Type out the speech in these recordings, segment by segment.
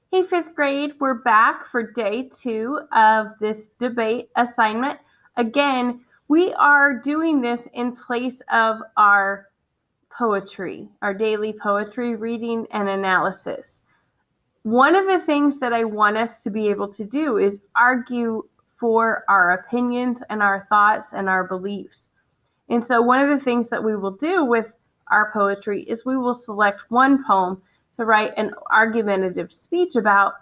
Hey, fifth grade, we're back for day 2 of this debate assignment. Again, we are doing this in place of our poetry, our daily poetry reading and analysis. One of the things that I want us to be able to do is argue for our opinions and our thoughts and our beliefs. And so one of the things that we will do with our poetry is we will select one poem to write an argumentative speech about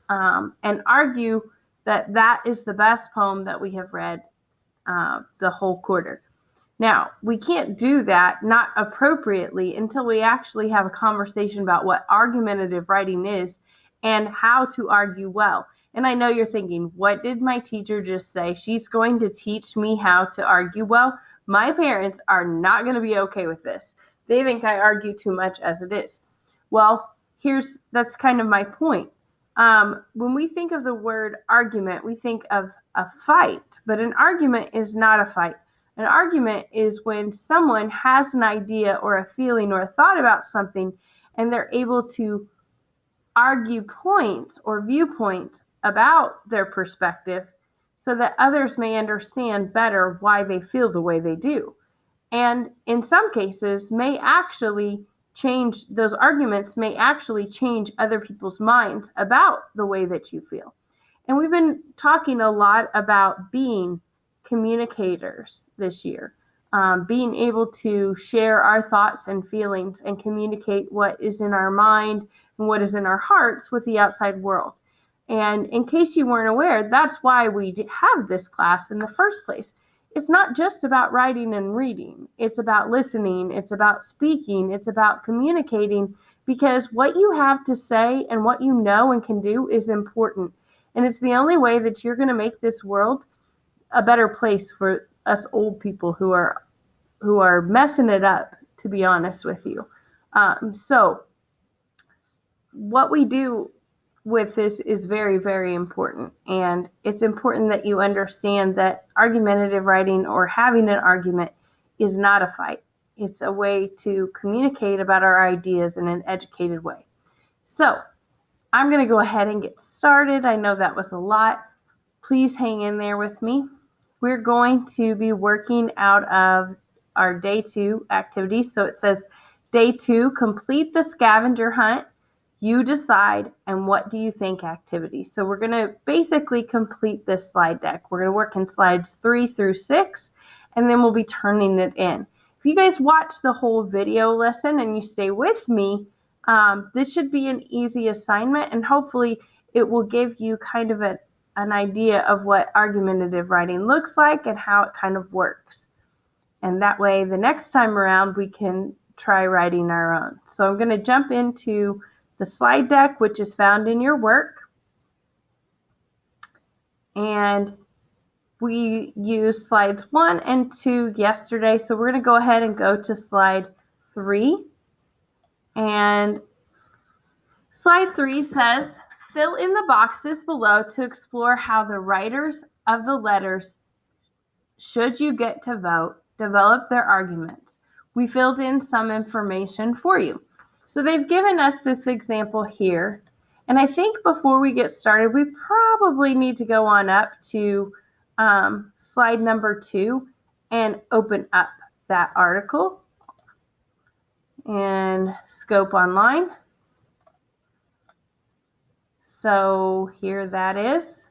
and argue that that is the best poem that we have read the whole quarter. Now, we can't do that, not appropriately, until we actually have a conversation about what argumentative writing is and how to argue well. And I know you're thinking, what did my teacher just say? She's going to teach me how to argue well. My parents are not going to be okay with this. They think I argue too much as it is. Well, that's kind of my point. When we think of the word argument, we think of a fight, but an argument is not a fight. An argument is when someone has an idea or a feeling or a thought about something and they're able to argue points or viewpoints about their perspective so that others may understand better why they feel the way they do. And in some cases, those arguments may actually change other people's minds about the way that you feel. And we've been talking a lot about being communicators this year, being able to share our thoughts and feelings and communicate what is in our mind and what is in our hearts with the outside world. And in case you weren't aware, that's why we have this class in the first place. It's not just about writing and reading. It's about listening. It's about speaking. It's about communicating, because what you have to say and what you know and can do is important. And it's the only way that you're going to make this world a better place for us old people who are messing it up, to be honest with you. So what we do with this is very, very important. And it's important that you understand that argumentative writing or having an argument is not a fight. It's a way to communicate about our ideas in an educated way. So I'm going to go ahead and get started. I know that was a lot. Please hang in there with me. We're going to be working out of our day 2 activities. So it says day 2, complete the scavenger hunt. You decide, and what do you think activity. So we're going to basically complete this slide deck. We're going to work in slides 3 through 6, and then we'll be turning it in. If you guys watch the whole video lesson and you stay with me, this should be an easy assignment, and hopefully it will give you kind of an idea of what argumentative writing looks like and how it kind of works. And that way, the next time around, we can try writing our own. So I'm going to jump into the slide deck, which is found in your work. And we used slides 1 and 2 yesterday. So we're going to go ahead and go to slide 3. And slide 3 says, fill in the boxes below to explore how the writers of the letters, should you get to vote, develop their arguments. We filled in some information for you. So they've given us this example here. And I think before we get started, we probably need to go on up to slide number 2 and open up that article and scope online. So here that is.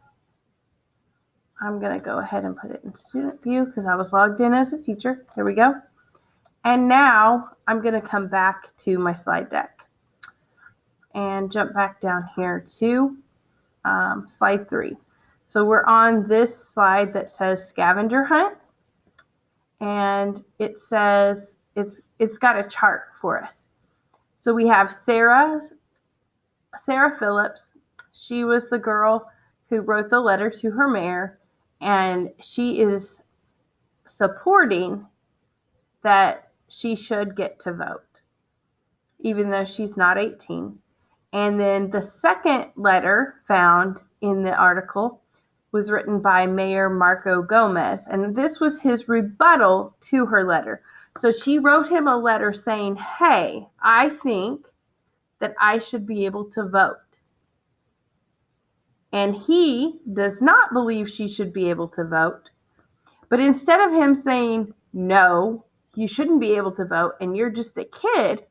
I'm going to go ahead and put it in student view because I was logged in as a teacher. Here we go. And now I'm going to come back to my slide deck and jump back down here to slide 3. So we're on this slide that says scavenger hunt, and it says it's got a chart for us. So we have Sarah Phillips. She was the girl who wrote the letter to her mayor, and she is supporting that she should get to vote, even though she's not 18. And then the second letter found in the article was written by Mayor Marco Gomez, and this was his rebuttal to her letter. So she wrote him a letter saying, hey, I think that I should be able to vote. and he does not believe she should be able to vote. But instead of him saying, no, you shouldn't be able to vote and you're just a kid,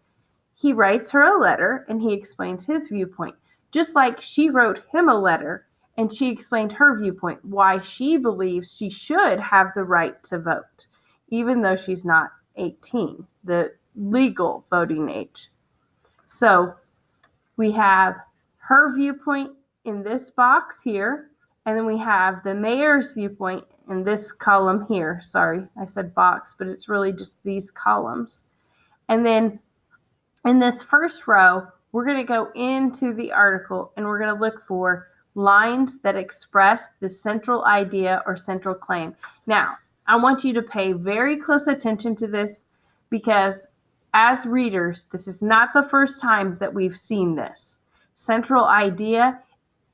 he writes her a letter and he explains his viewpoint, just like she wrote him a letter and she explained her viewpoint, why she believes she should have the right to vote, even though she's not 18, the legal voting age. So we have her viewpoint in this box here, and then we have the mayor's viewpoint in this column here. Sorry, I said box, but it's really just these columns. And then in this first row, we're going to go into the article and we're going to look for lines that express the central idea or central claim. Now, I want you to pay very close attention to this because as readers, this is not the first time that we've seen this. Central idea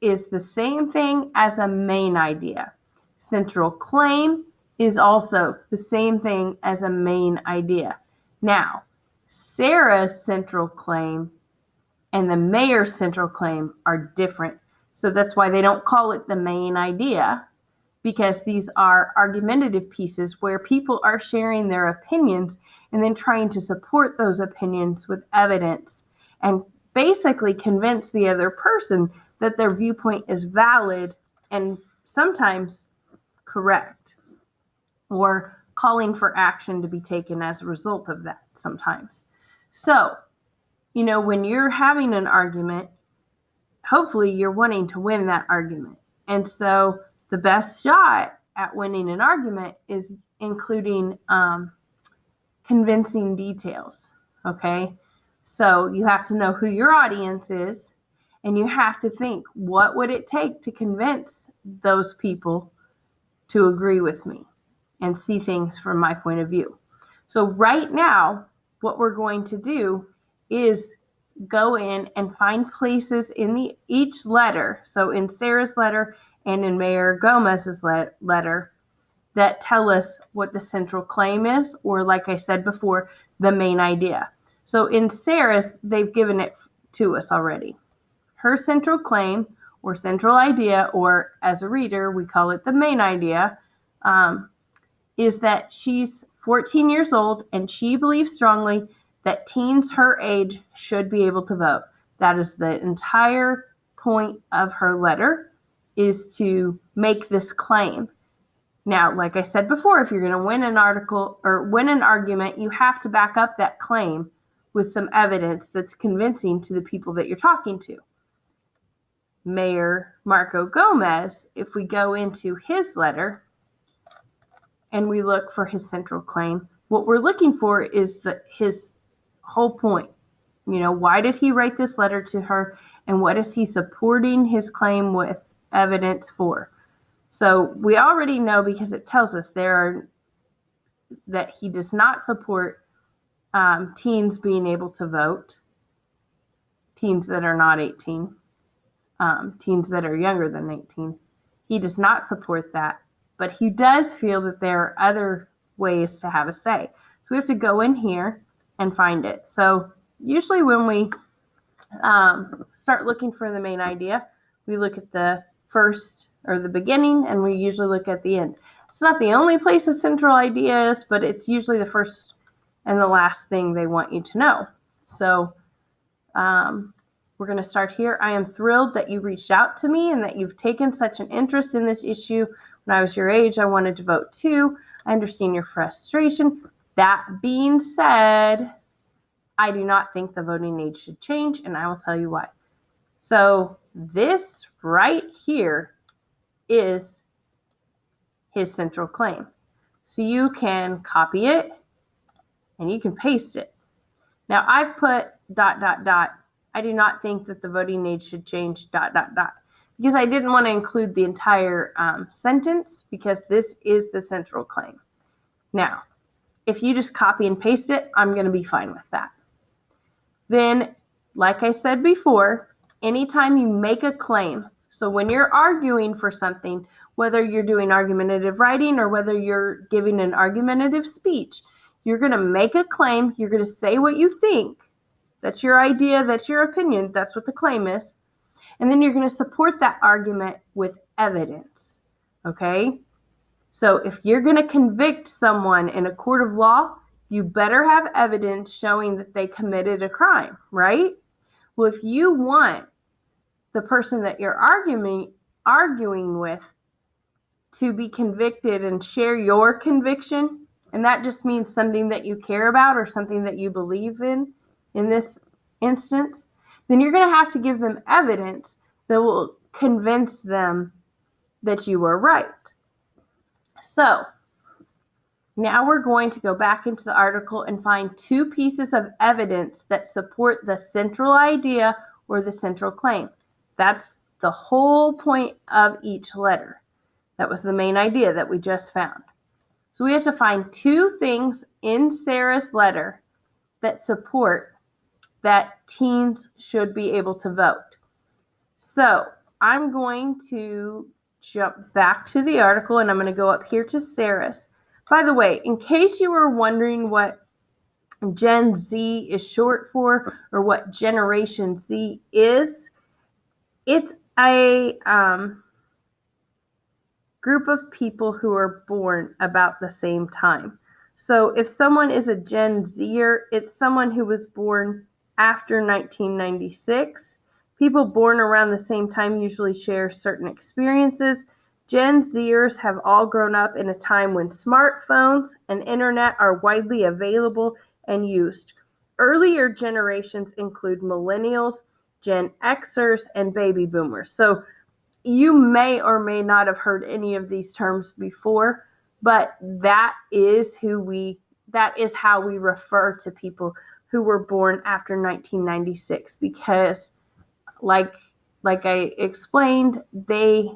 is the same thing as a main idea. Central claim is also the same thing as a main idea. Now, Sarah's central claim and the mayor's central claim are different. So that's why they don't call it the main idea, because these are argumentative pieces where people are sharing their opinions and then trying to support those opinions with evidence and basically convince the other person that their viewpoint is valid and sometimes correct, or calling for action to be taken as a result of that sometimes. So, when you're having an argument, hopefully you're wanting to win that argument. And so the best shot at winning an argument is including convincing details, okay? So you have to know who your audience is, and you have to think, what would it take to convince those people to agree with me and see things from my point of view? So right now, what we're going to do is go in and find places in each letter, so in Sarah's letter and in Mayor Gomez's letter, that tell us what the central claim is, or like I said before, the main idea. So in Sarah's, they've given it to us already. Her central claim or central idea, or as a reader, we call it the main idea, is that she's 14 years old and she believes strongly that teens her age should be able to vote. That is the entire point of her letter, is to make this claim. Now, like I said before, if you're going to win an article or win an argument, you have to back up that claim with some evidence that's convincing to the people that you're talking to. Mayor Marco Gomez, if we go into his letter and we look for his central claim, what we're looking for is his whole point. Why did he write this letter to her, and what is he supporting his claim with evidence for? So we already know, because it tells us that he does not support teens being able to vote, teens that are not 18, teens that are younger than 18. He does not support that, but he does feel that there are other ways to have a say. So we have to go in here and find it. So usually when we start looking for the main idea, we look at the first or the beginning, and we usually look at the end. It's not the only place the central idea is, but it's usually the first and the last thing they want you to know. So we're going to start here. I am thrilled that you reached out to me and that you've taken such an interest in this issue. When I was your age, I wanted to vote too. I understand your frustration. That being said, I do not think the voting age should change, and I will tell you why. So this right here is his central claim. So you can copy it and you can paste it. Now I've put ... I do not think that the voting age should change ... because I didn't want to include the entire sentence, because this is the central claim. Now, if you just copy and paste it, I'm going to be fine with that. Then, like I said before, anytime you make a claim, so when you're arguing for something, whether you're doing argumentative writing or whether you're giving an argumentative speech, you're going to make a claim, you're going to say what you think. That's your idea, that's your opinion, that's what the claim is. And then you're going to support that argument with evidence. Okay? So if you're going to convict someone in a court of law, you better have evidence showing that they committed a crime, right? Well, if you want the person that you're arguing with to be convicted and share your conviction, and that just means something that you care about or something that you believe in this instance, then you're going to have to give them evidence that will convince them that you were right. So now we're going to go back into the article and find two pieces of evidence that support the central idea or the central claim. That's the whole point of each letter. That was the main idea that we just found. So we have to find two things in Sarah's letter that support that teens should be able to vote. So I'm going to jump back to the article and I'm going to go up here to Sarah's. By the way, in case you were wondering what Gen Z is short for or what Generation Z is, it's a group of people who are born about the same time. So if someone is a Gen Zer, it's someone who was born after 1996. People born around the same time usually share certain experiences. Gen Zers have all grown up in a time when smartphones and internet are widely available and used. Earlier generations include millennials, Gen Xers, and baby boomers. So you may or may not have heard any of these terms before, but that is how we refer to people who were born after 1996, because like I explained, they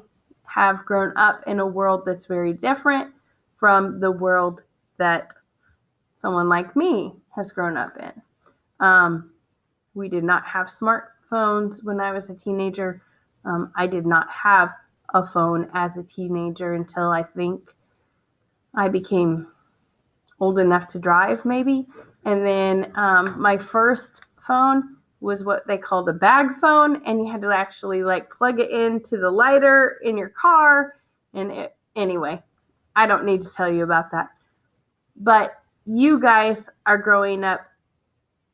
have grown up in a world that's very different from the world that someone like me has grown up in. We did not have smartphones when I was a teenager. I did not have a phone as a teenager until I think I became old enough to drive, maybe. And then my first phone was what they called a bag phone, and you had to actually plug it into the lighter in your car. And anyway, I don't need to tell you about that. But you guys are growing up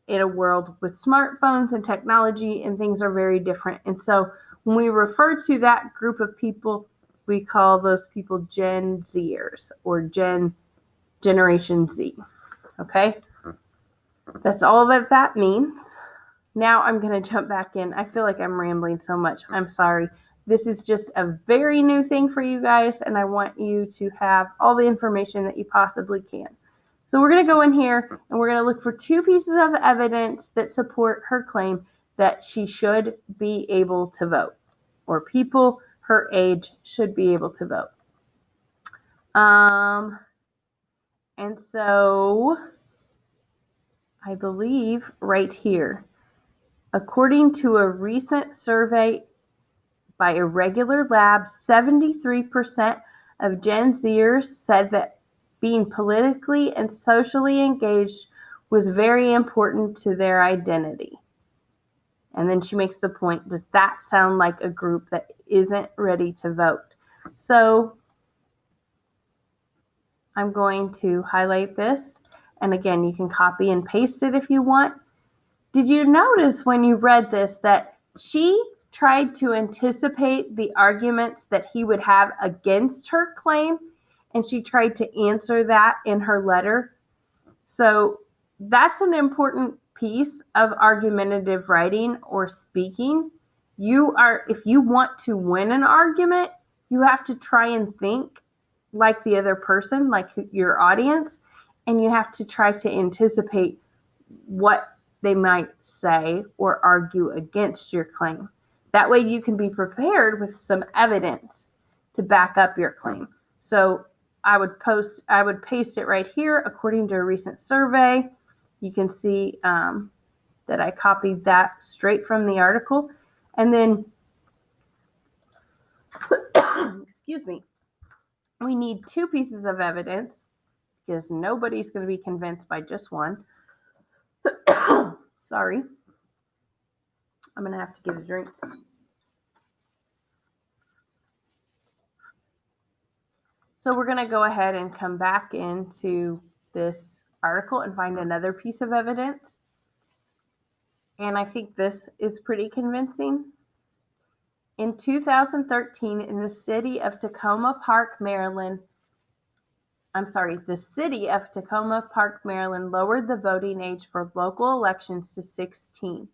in a world with smartphones and technology, and things are very different. And so when we refer to that group of people, we call those people Gen Zers or Generation Z. Okay? That's all that means. Now I'm going to jump back in. I feel like I'm rambling so much. I'm sorry. This is just a very new thing for you guys, and I want you to have all the information that you possibly can. So we're going to go in here, and we're going to look for two pieces of evidence that support her claim that she should be able to vote, or people her age should be able to vote. And so I believe right here, according to a recent survey by Irregular Labs, 73% of Gen Zers said that being politically and socially engaged was very important to their identity. And then she makes the point, does that sound like a group that isn't ready to vote? So I'm going to highlight this. And again, you can copy and paste it if you want. Did you notice when you read this that she tried to anticipate the arguments that he would have against her claim, and she tried to answer that in her letter? So that's an important piece of argumentative writing or speaking. If you want to win an argument, you have to try and think like the other person, like your audience, and you have to try to anticipate what they might say or argue against your claim. That way you can be prepared with some evidence to back up your claim. So I would paste it right here. According to a recent survey, you can see that I copied that straight from the article. And then, excuse me, we need two pieces of evidence because nobody's going to be convinced by just one. Sorry. I'm going to have to get a drink. So we're going to go ahead and come back into this article and find another piece of evidence. And I think this is pretty convincing. In 2013, in the city of Tacoma Park, Maryland, the city of Tacoma Park, Maryland lowered the voting age for local elections to 16.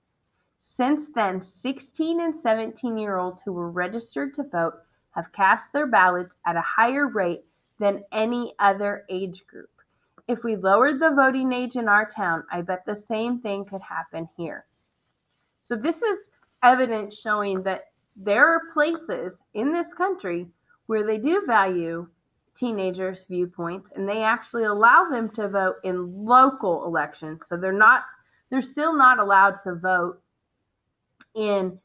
Since then, 16 and 17-year-olds who were registered to vote have cast their ballots at a higher rate than any other age group. If we lowered the voting age in our town, I bet the same thing could happen here. So this is evidence showing that there are places in this country where they do value teenagers' viewpoints, and they actually allow them to vote in local elections. So they're still not allowed to vote in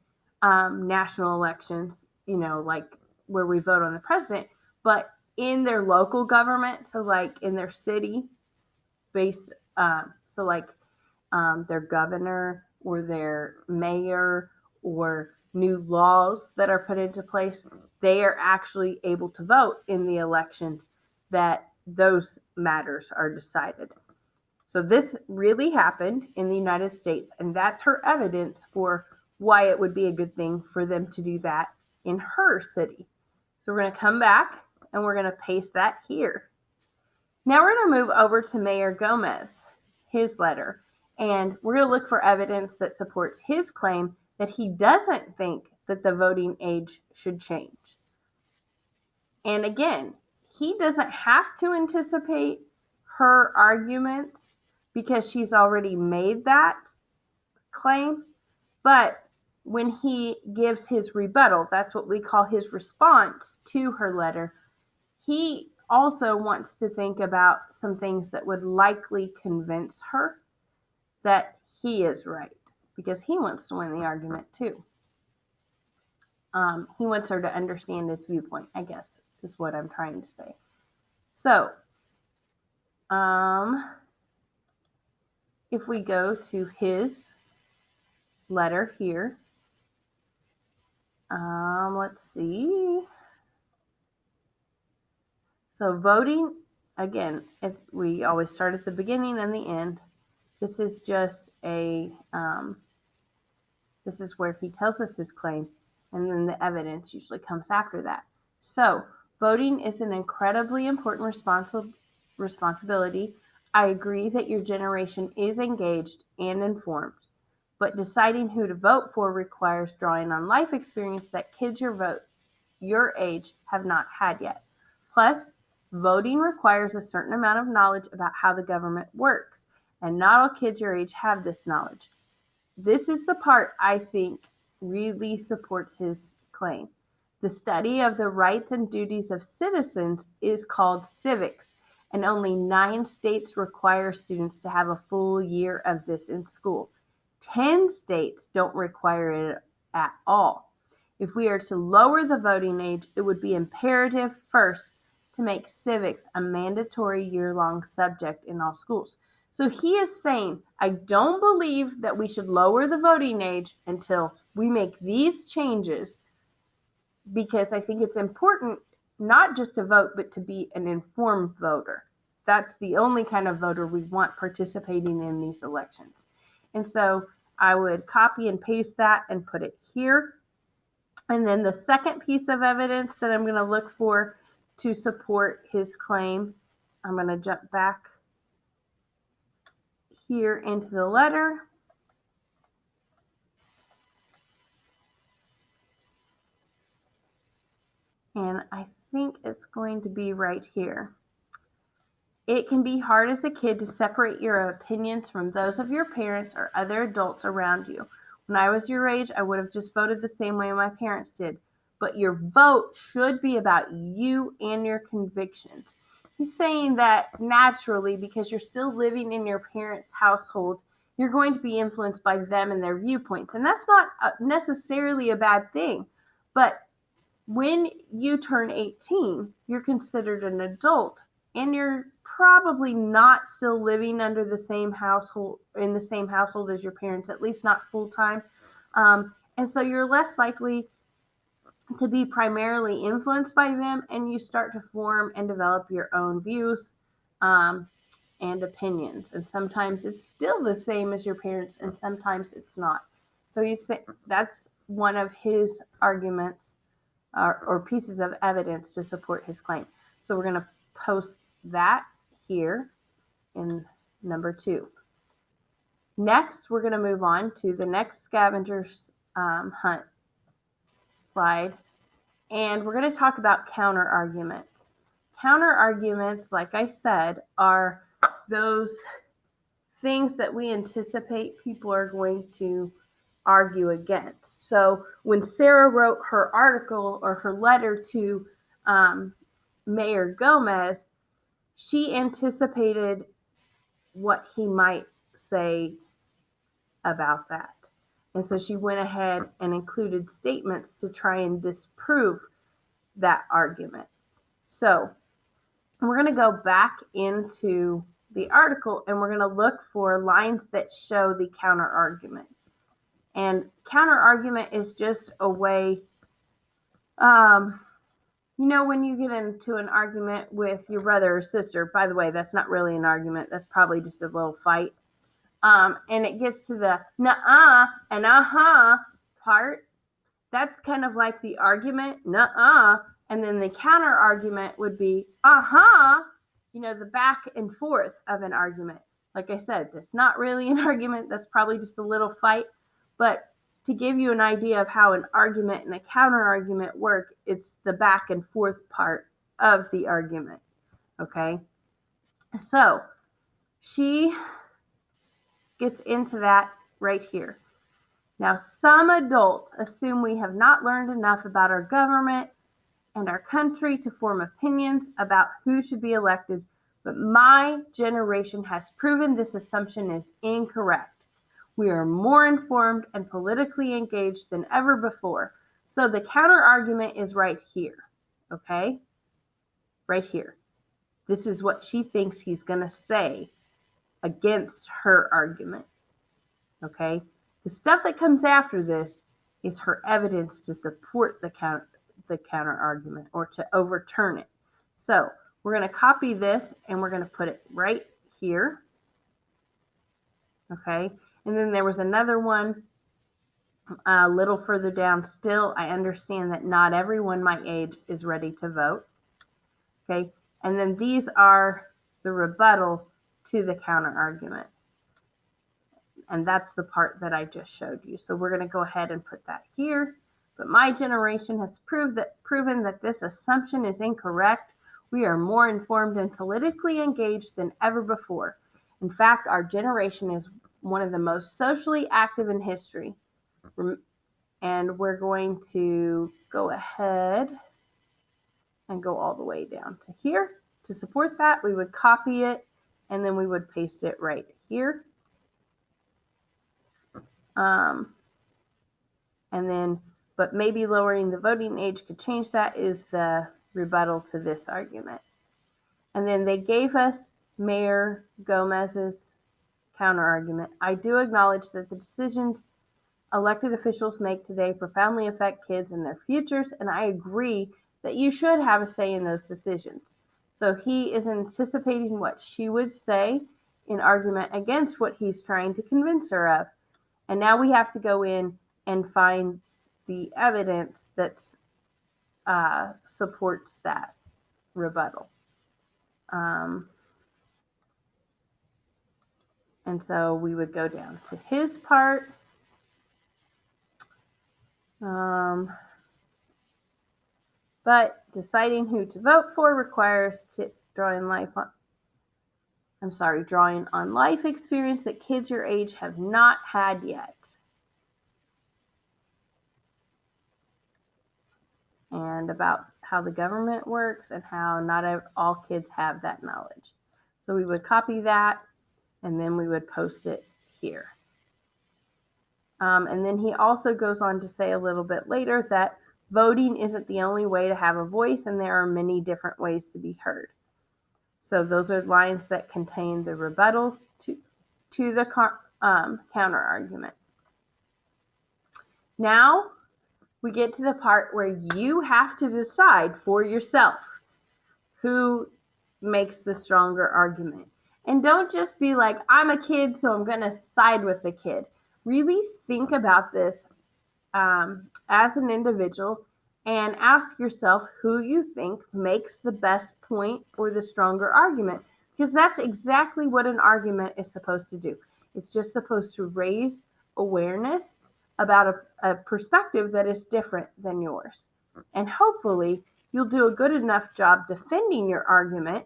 national elections, like where we vote on the president, but in their local government, so like in their city based, so like their governor or their mayor or new laws that are put into place, they are actually able to vote in the elections that those matters are decided. So this really happened in the United States, and that's her evidence for why it would be a good thing for them to do that in her city. So we're going to come back and we're going to paste that here. Now we're going to move over to Mayor Gomez, his letter, and we're going to look for evidence that supports his claim that he doesn't think that the voting age should change. And again, he doesn't have to anticipate her arguments because she's already made that claim. But when he gives his rebuttal, that's what we call his response to her letter, he also wants to think about some things that would likely convince her that he is right, because he wants to win the argument too. He wants her to understand his viewpoint, I guess, is what I'm trying to say. So, if we go to his letter here, let's see. So voting, again, we always start at the beginning and the end. This is just this is where he tells us his claim, and then the evidence usually comes after that. So voting is an incredibly important responsibility. I agree that your generation is engaged and informed, but deciding who to vote for requires drawing on life experience that kids your age have not had yet. Plus, voting requires a certain amount of knowledge about how the government works, and not all kids your age have this knowledge. This is the part I think really supports his claim. The study of the rights and duties of citizens is called civics, and only 9 states require students to have a full year of this in school. 10 states don't require it at all. If we are to lower the voting age, it would be imperative first to make civics a mandatory year-long subject in all schools. So he is saying, I don't believe that we should lower the voting age until we make these changes, because I think it's important not just to vote, but to be an informed voter. That's the only kind of voter we want participating in these elections. And so I would copy and paste that and put it here. And then the second piece of evidence that I'm going to look for to support his claim, I'm going to jump back here into the letter. And I think it's going to be right here. It can be hard as a kid to separate your opinions from those of your parents or other adults around you. When I was your age, I would have just voted the same way my parents did. But your vote should be about you and your convictions. He's saying that naturally, because you're still living in your parents' household, you're going to be influenced by them and their viewpoints. And that's not necessarily a bad thing. But when you turn 18, you're considered an adult, and you're probably not still living under the same household, in the same household as your parents, at least not full time. And so you're less likely to be primarily influenced by them, and you start to form and develop your own views and opinions. And sometimes it's still the same as your parents, and sometimes it's not. So that's one of his arguments or pieces of evidence to support his claim. So we're going to post that here in number 2. Next, we're going to move on to the next scavenger's hunt slide, and we're going to talk about counter arguments. Counter arguments, like I said, are those things that we anticipate people are going to argue against. So when Sarah wrote her article or her letter to Mayor Gomez, she anticipated what he might say about that. And so she went ahead and included statements to try and disprove that argument. So we're going to go back into the article and we're going to look for lines that show the counter argument. And counter argument is just a way, when you get into an argument with your brother or sister, by the way, that's not really an argument. That's probably just a little fight. And it gets to the nuh-uh and uh-huh part. That's kind of like the argument, nuh-uh. And then the counter argument would be, uh-huh, the back and forth of an argument. Like I said, that's not really an argument. That's probably just a little fight. But to give you an idea of how an argument and a counter argument work, it's the back and forth part of the argument. Okay? So she gets into that right here. Now, some adults assume we have not learned enough about our government and our country to form opinions about who should be elected, but my generation has proven this assumption is incorrect. We are more informed and politically engaged than ever before. So the counter argument is right here, okay? Right here. This is what she thinks he's going to say against her argument, okay? The stuff that comes after this is her evidence to support the counter argument or to overturn it. So we're going to copy this and we're going to put it right here. Okay. And then there was another one a little further down. Still, I understand that not everyone my age is ready to vote. Okay. And then these are the rebuttal to the counter argument. And that's the part that I just showed you. So we're going to go ahead and put that here. But my generation has proven that this assumption is incorrect. We are more informed and politically engaged than ever before. In fact, our generation is one of the most socially active in history. And we're going to go ahead and go all the way down to here. To support that, we would copy it and then we would paste it right here. And then, but maybe lowering the voting age could change that is the rebuttal to this argument. And then they gave us Mayor Gomez's counter argument. I do acknowledge that the decisions elected officials make today profoundly affect kids and their futures, and I agree that you should have a say in those decisions. So he is anticipating what she would say in argument against what he's trying to convince her of. And now we have to go in and find the evidence that supports that rebuttal. And so we would go down to his part. But deciding who to vote for requires drawing on life experience that kids your age have not had yet. And about how the government works and how not all kids have that knowledge. So we would copy that and then we would post it here. And then he also goes on to say a little bit later that voting isn't the only way to have a voice and there are many different ways to be heard. So those are lines that contain the rebuttal to the counter argument. Now we get to the part where you have to decide for yourself who makes the stronger argument. And don't just be like, I'm a kid, so I'm going to side with the kid. Really think about this as an individual and ask yourself who you think makes the best point or the stronger argument. Because that's exactly what an argument is supposed to do. It's just supposed to raise awareness about a perspective that is different than yours. And hopefully, you'll do a good enough job defending your argument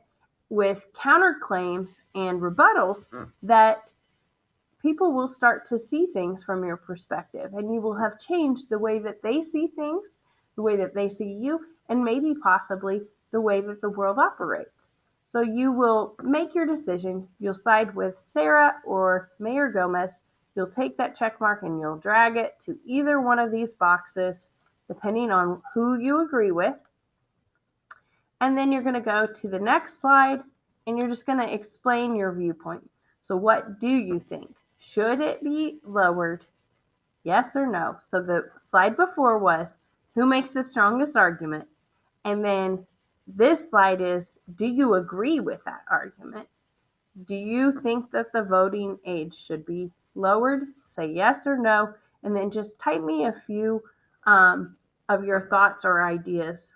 with counterclaims and rebuttals that people will start to see things from your perspective, and you will have changed the way that they see things, the way that they see you, and maybe possibly the way that the world operates. So you will make your decision. You'll side with Sarah or Mayor Gomez. You'll take that check mark and you'll drag it to either one of these boxes, depending on who you agree with. And then you're going to go to the next slide and you're just going to explain your viewpoint. So what do you think? Should it be lowered? Yes or no? So the slide before was who makes the strongest argument? And then this slide is, do you agree with that argument? Do you think that the voting age should be lowered? Say yes or no. And then just type me a few of your thoughts or ideas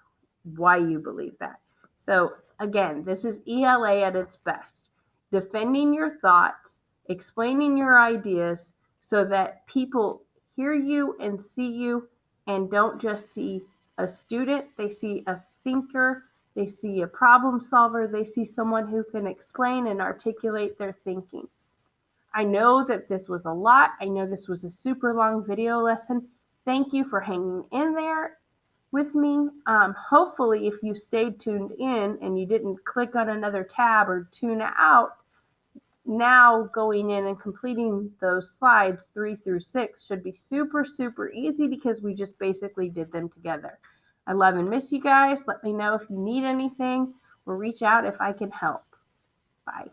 why you believe that. So again, this is ELA at its best. Defending your thoughts, explaining your ideas so that people hear you and see you and don't just see a student, they see a thinker, they see a problem solver, they see someone who can explain and articulate their thinking. I know that this was a lot. I know this was a super long video lesson. Thank you for hanging in there with me. Hopefully, if you stayed tuned in and you didn't click on another tab or tune out, now going in and completing those slides 3 through 6 should be super, super easy because we just basically did them together. I love and miss you guys. Let me know if you need anything or reach out if I can help. Bye.